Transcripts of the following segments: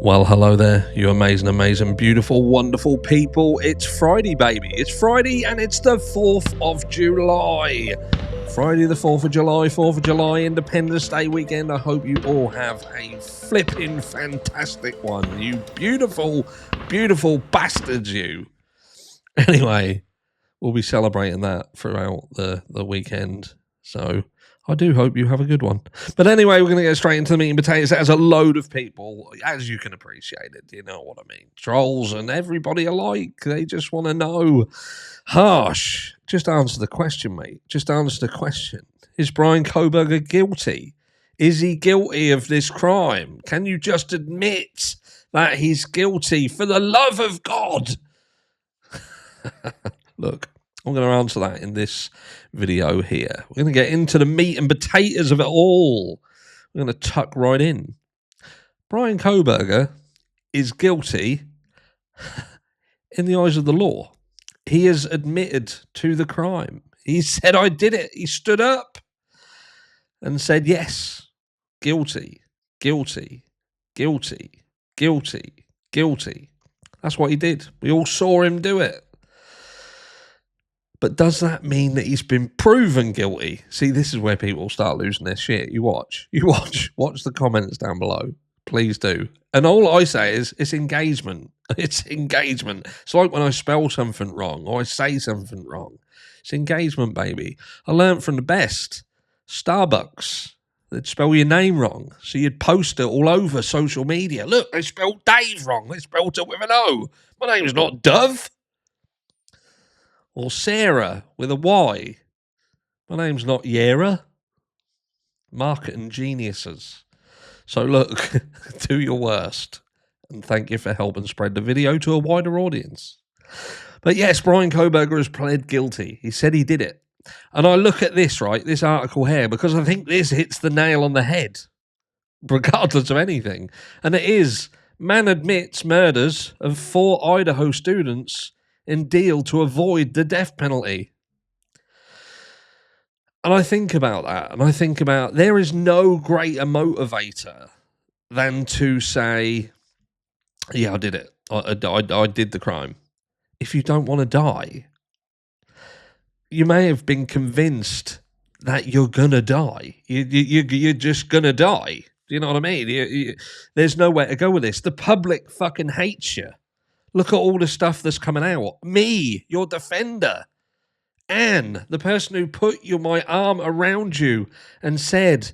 Well, hello there, you amazing, beautiful, wonderful people. It's Friday, baby. It's Friday and it's the 4th of July. Friday the 4th of July, Independence Day weekend. I hope you all have a flipping fantastic one. You beautiful, beautiful bastards, you. Anyway, we'll be celebrating that throughout the weekend. So I do hope you have a good one. But anyway, we're going to get straight into the meat and potatoes. There's a load of people, as you can appreciate it. You know what I mean? Trolls and everybody alike. They just want to know. Harsh. Just answer the question, mate. Just answer the question. Is Bryan Kohberger guilty? Is he guilty of this crime? Can you just admit that he's guilty for the love of God? Look. I'm going to answer that in this video here. We're going to get into the meat and potatoes of it all. We're going to tuck right in. Bryan Kohberger is guilty in the eyes of the law. He has admitted to the crime. He said, I did it. He stood up and said, yes, guilty, guilty, guilty, guilty, guilty. That's what he did. We all saw him do it. But does that mean that he's been proven guilty? See, this is where people start losing their shit. You watch the comments down below. Please do. And all I say is, it's engagement. It's engagement. It's like when I spell something wrong or I say something wrong. It's engagement, baby. I learned from the best. Starbucks. They'd spell your name wrong. So you'd post it all over social media. Look, they spelled Dave wrong. They spelled it with an O. My name's not Dove. Or Sarah with a Y. My name's not Yera. Marketing geniuses. So look, do your worst. And thank you for helping spread the video to a wider audience. But yes, Bryan Kohberger has pled guilty. He said he did it. And I look at this, right, this article here, because I think this hits the nail on the head, regardless of anything. And it is, man admits murders of 4 Idaho students in deal to avoid the death penalty. And I think about that, and I think about there is no greater motivator than to say, yeah, I did it. I did the crime. If you don't want to die, you may have been convinced that you're going to die. You're just going to die. Do you know what I mean? There's nowhere to go with this. The public fucking hates you. Look at all the stuff that's coming out. Me, your defender. Anne, the person who put my arm around you and said,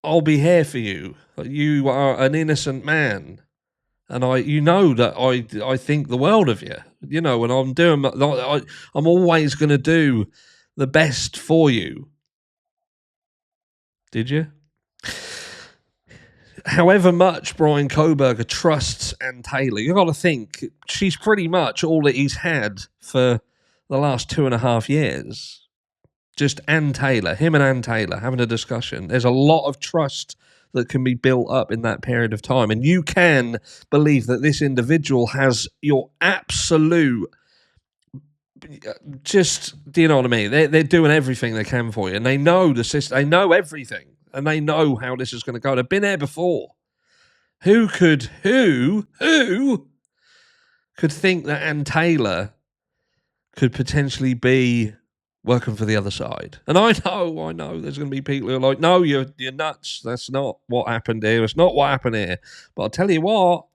I'll be here for you. You are an innocent man. And you know that I think the world of you. You know, and I'm always going to do the best for you. Did you? However much Bryan Kohberger trusts Anne Taylor, you've got to think she's pretty much all that he's had for the last 2.5 years. Just Anne Taylor, him and Anne Taylor having a discussion. There's a lot of trust that can be built up in that period of time. And you can believe that this individual has your absolute, just, do you know what I mean? They're doing everything they can for you. And they know the system, they know everything. And they know how this is going to go. They've been there before. Who could think that Anne Taylor could potentially be working for the other side? And I know there's going to be people who are like, no, you're nuts. That's not what happened here. It's not what happened here. But I'll tell you what,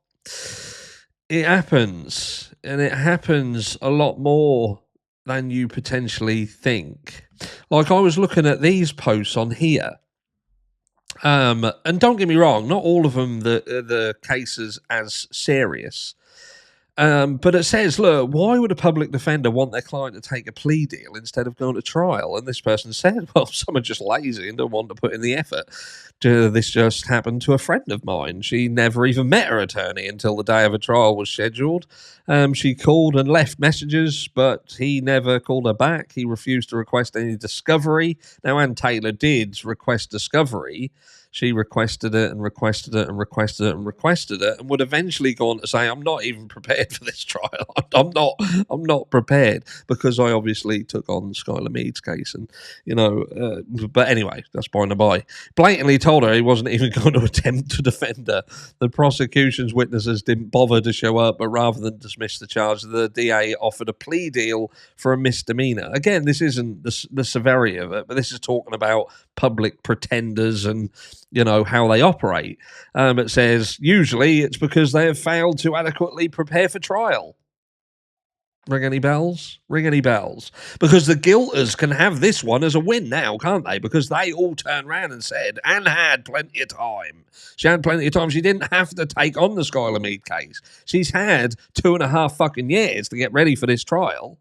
it happens. And it happens a lot more than you potentially think. Like I was looking at these posts on here. And don't get me wrong, not all of them the cases as serious. But it says, look, why would a public defender want their client to take a plea deal instead of going to trial? And this person said, well, some are just lazy and don't want to put in the effort. This just happened to a friend of mine. She never even met her attorney until the day of a trial was scheduled. She called and left messages, but he never called her back. He refused to request any discovery. Now, Anne Taylor did request discovery. she requested it and requested it and requested it and requested it, and would eventually go on to say, "I'm not even prepared for this trial. I'm not prepared," because I obviously took on Skylar Mead's case, and But anyway, that's by the by. Blatantly told her he wasn't even going to attempt to defend her. The prosecution's witnesses didn't bother to show up, but rather than dismiss the charge, the DA offered a plea deal for a misdemeanor. Again, this isn't the severity of it, but this is talking about public pretenders and how they operate. It says usually it's because they have failed to adequately prepare for trial. Ring any bells? Ring any bells? Because the guilters can have this one as a win now, can't they? Because they all turned around and said, Anne had plenty of time. She had plenty of time. She didn't have to take on the Skylar Mead case. She's had 2.5 fucking years to get ready for this trial.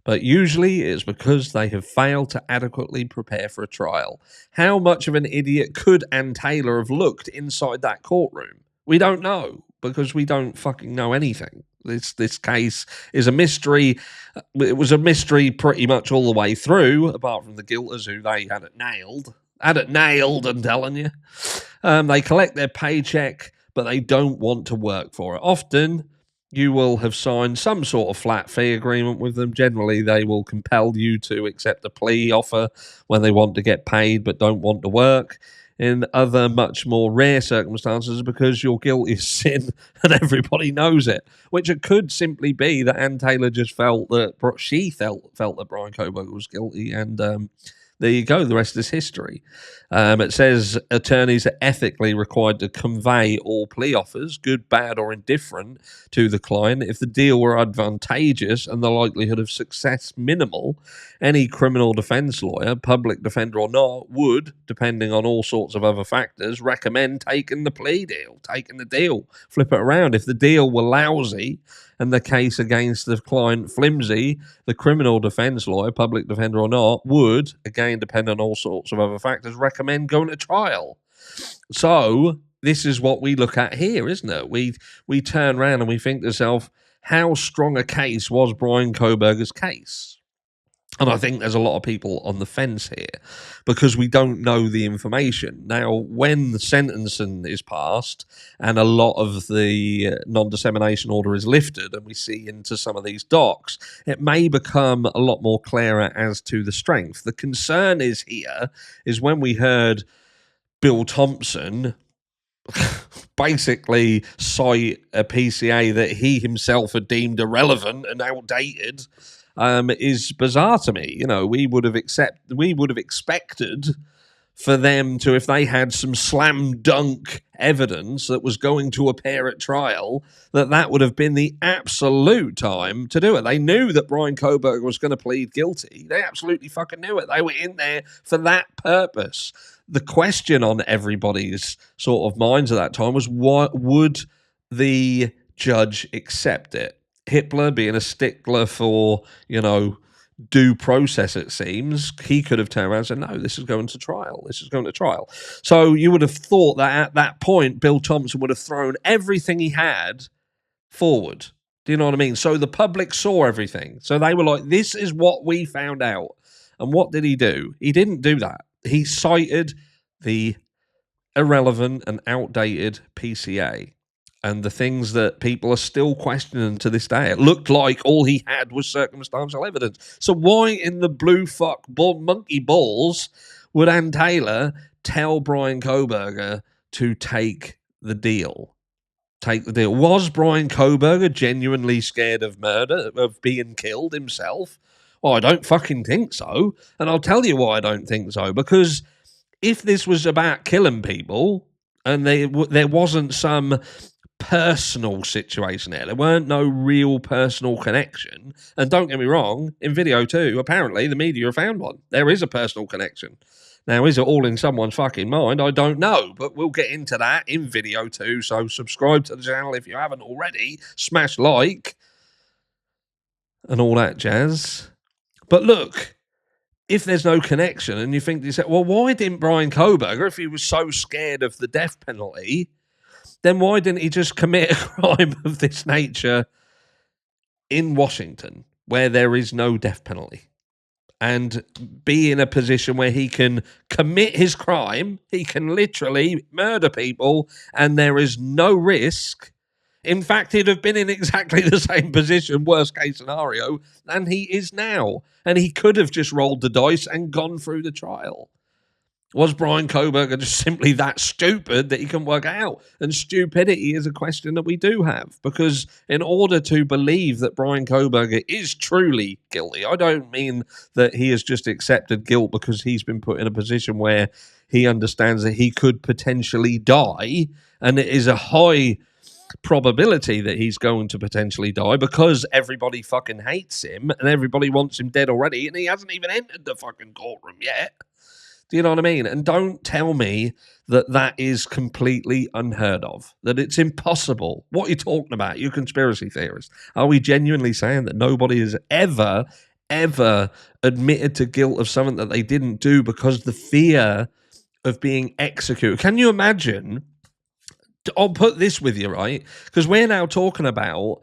But usually it's because they have failed to adequately prepare for a trial. How much of an idiot could Anne Taylor have looked inside that courtroom? We don't know, because we don't fucking know anything. This case is a mystery. It was a mystery pretty much all the way through, apart from the guilters who they had it nailed. I'm telling you. They collect their paycheck, but they don't want to work for it. Often, you will have signed some sort of flat fee agreement with them. Generally, they will compel you to accept a plea offer when they want to get paid but don't want to work. In other much more rare circumstances, because your guilt is sin and everybody knows it, which it could simply be that Anne Taylor just felt that that Bryan Kohberger was guilty, and there you go. The rest is history. It says attorneys are ethically required to convey all plea offers, good, bad, or indifferent, to the client. If the deal were advantageous and the likelihood of success minimal, any criminal defense lawyer, public defender or not, would, depending on all sorts of other factors, recommend taking the plea deal, taking the deal. Flip it around. If the deal were lousy and the case against the client flimsy, the criminal defense lawyer, public defender or not, would, again, depend on all sorts of other factors, recommend going to trial. So this is what we look at here, isn't it? We turn around and we think to ourselves, how strong a case was Bryan Kohberger's case? And I think there's a lot of people on the fence here because we don't know the information. Now, when the sentencing is passed and a lot of the non-dissemination order is lifted and we see into some of these docs, it may become a lot more clearer as to the strength. The concern is when we heard Bill Thompson basically cite a PCA that he himself had deemed irrelevant and outdated, is bizarre to me. We would have expected for them to, if they had some slam dunk evidence that was going to appear at trial, that would have been the absolute time to do it. They knew that Bryan Kohberger was going to plead guilty. They absolutely fucking knew it. They were in there for that purpose. The question on everybody's sort of minds at that time was, what would the judge accept it? Hitler, being a stickler for, due process, it seems, he could have turned around and said, no, this is going to trial. This is going to trial. So you would have thought that at that point, Bill Thompson would have thrown everything he had forward. Do you know what I mean? So the public saw everything. So they were like, this is what we found out. And what did he do? He didn't do that. He cited the irrelevant and outdated PCA. And the things that people are still questioning to this day. It looked like all he had was circumstantial evidence. So why in the blue monkey balls would Anne Taylor tell Bryan Kohberger to take the deal? Was Bryan Kohberger genuinely scared of murder, of being killed himself? Well, I don't fucking think so. And I'll tell you why I don't think so. Because if this was about killing people and there wasn't some personal situation there weren't no real personal connection, and don't get me wrong, in video 2 apparently the media have found one. There is a personal connection. Now, is it all in someone's fucking mind? I don't know, but we'll get into that in video 2. So subscribe to the channel if you haven't already, smash like and all that jazz. But look, if there's no connection and you think to yourself, well, why didn't Bryan Kohberger, if he was so scared of the death penalty, then why didn't he just commit a crime of this nature in Washington, where there is no death penalty? and be in a position where he can commit his crime. He can literally murder people, and there is no risk. In fact, he'd have been in exactly the same position, worst case scenario, than he is now. And he could have just rolled the dice and gone through the trial. Was Bryan Kohberger just simply that stupid that he couldn't work out? And stupidity is a question that we do have, because in order to believe that Bryan Kohberger is truly guilty, I don't mean that he has just accepted guilt because he's been put in a position where he understands that he could potentially die, and it is a high probability that he's going to potentially die because everybody fucking hates him and everybody wants him dead already, and he hasn't even entered the fucking courtroom yet. Do you know what I mean? And don't tell me that that is completely unheard of, that it's impossible. What are you talking about, you conspiracy theorists? Are we genuinely saying that nobody has ever admitted to guilt of something that they didn't do because the fear of being executed? Can you imagine? I'll put this with you, right? Because we're now talking about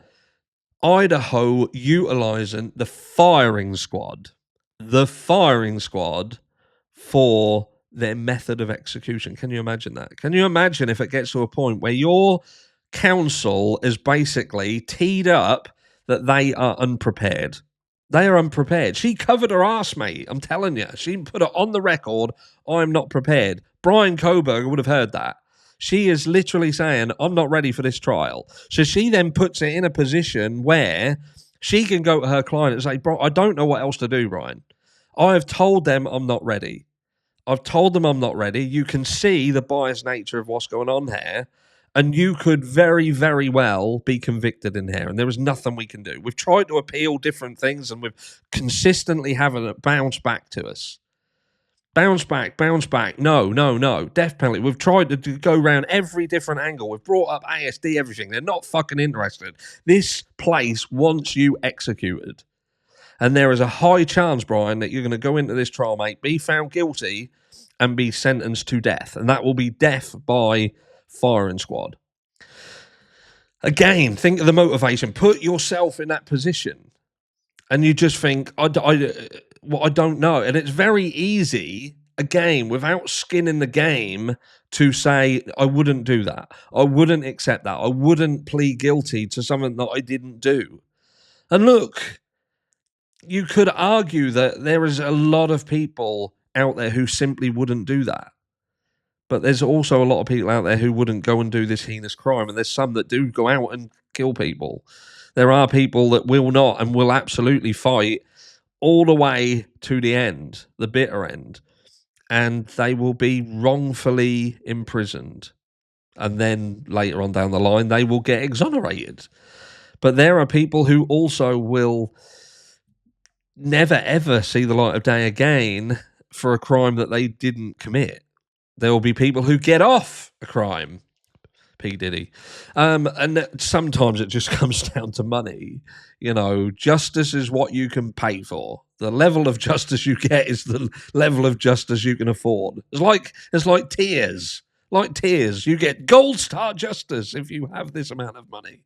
Idaho utilizing the firing squad for their method of execution. Can you imagine that? Can you imagine if it gets to a point where your counsel is basically teed up that they are unprepared? They are unprepared. She covered her ass, mate. I'm telling you. She put it on the record, I'm not prepared. Bryan Kohberger would have heard that. She is literally saying, I'm not ready for this trial. So she then puts it in a position where she can go to her client and say, bro, I don't know what else to do, Bryan. I have told them I'm not ready. I've told them I'm not ready. You can see the biased nature of what's going on here, and you could very, very well be convicted in here, and there is nothing we can do. We've tried to appeal different things, and we've consistently having it bounce back to us. Bounce back. No. Death penalty. We've tried to go around every different angle. We've brought up ASD, everything. They're not fucking interested. This place wants you executed. And there is a high chance, Bryan, that you're going to go into this trial, mate, be found guilty, and be sentenced to death. And that will be death by firing squad. Again, think of the motivation. Put yourself in that position. And you just think, I don't know. And it's very easy, again, without skin in the game, to say, I wouldn't do that. I wouldn't accept that. I wouldn't plead guilty to something that I didn't do. And look, you could argue that there is a lot of people out there who simply wouldn't do that. But there's also a lot of people out there who wouldn't go and do this heinous crime. And there's some that do go out and kill people. There are people that will not and will absolutely fight all the way to the end, the bitter end. And they will be wrongfully imprisoned. And then later on down the line, they will get exonerated. But there are people who also will never, ever see the light of day again for a crime that they didn't commit. There will be people who get off a crime. P. Diddy. And sometimes it just comes down to money. You know, justice is what you can pay for. The level of justice you get is the level of justice you can afford. It's like tears. Like tears. You get gold star justice if you have this amount of money.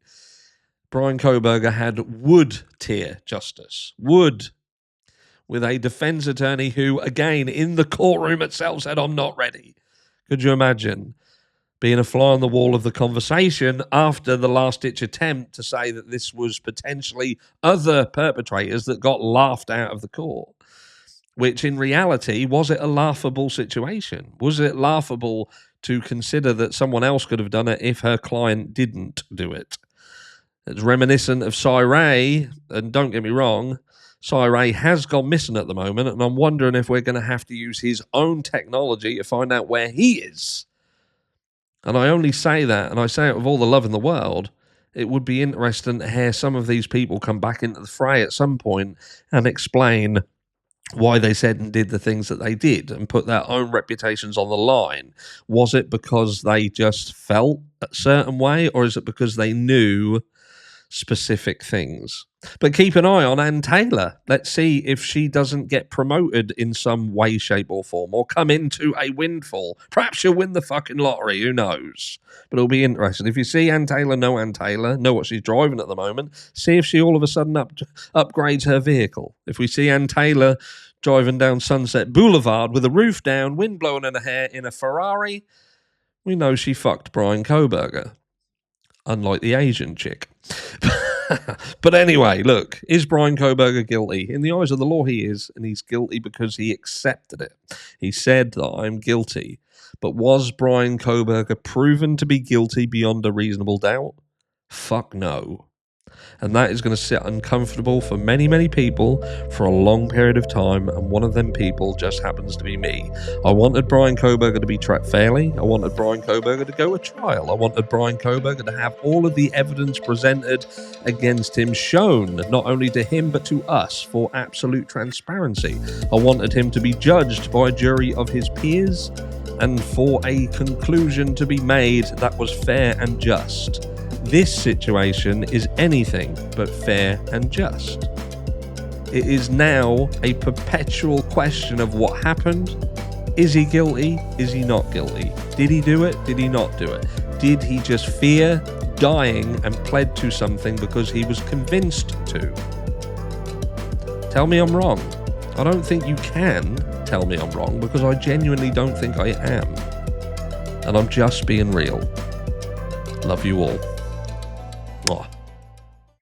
Bryan Kohberger had wood tier justice. Wood. With a defense attorney who, again, in the courtroom itself said, I'm not ready. Could you imagine being a fly on the wall of the conversation after the last-ditch attempt to say that this was potentially other perpetrators that got laughed out of the court? Which, in reality, was it a laughable situation? Was it laughable to consider that someone else could have done it if her client didn't do it? It's reminiscent of Cy Ray, and don't get me wrong, Cy Ray has gone missing at the moment, and I'm wondering if we're going to have to use his own technology to find out where he is. And I only say that, and I say it with all the love in the world, it would be interesting to hear some of these people come back into the fray at some point and explain why they said and did the things that they did and put their own reputations on the line. Was it because they just felt a certain way, or is it because they knew specific things. But keep an eye on Ann Taylor. Let's see if she doesn't get promoted in some way, shape, or form, or come into a windfall. Perhaps she'll win the fucking lottery. Who knows? But it'll be interesting. If you see Ann Taylor, know what she's driving at the moment. See if she all of a sudden upgrades her vehicle. If we see Ann Taylor driving down Sunset Boulevard with the roof down, wind blowing in her hair in a Ferrari, we know she fucked Bryan Kohberger. Unlike the Asian chick. But anyway, look, is Bryan Kohberger guilty? In the eyes of the law, he is, and he's guilty because he accepted it. He said that I'm guilty. But was Bryan Kohberger proven to be guilty beyond a reasonable doubt? Fuck no. And that is going to sit uncomfortable for many, many people for a long period of time, and one of them people just happens to be me. I wanted Bryan Kohberger to be tracked fairly. I wanted Bryan Kohberger to go to trial. I wanted Bryan Kohberger to have all of the evidence presented against him shown, not only to him but to us, for absolute transparency. I wanted him to be judged by a jury of his peers, and for a conclusion to be made that was fair and just. This situation is anything but fair and just. It is now a perpetual question of what happened. Is he guilty? Is he not guilty? Did he do it? Did he not do it? Did he just fear dying and pled to something because he was convinced to? Tell me I'm wrong. I don't think you can tell me I'm wrong, because I genuinely don't think I am. And I'm just being real. Love you all. Mwah.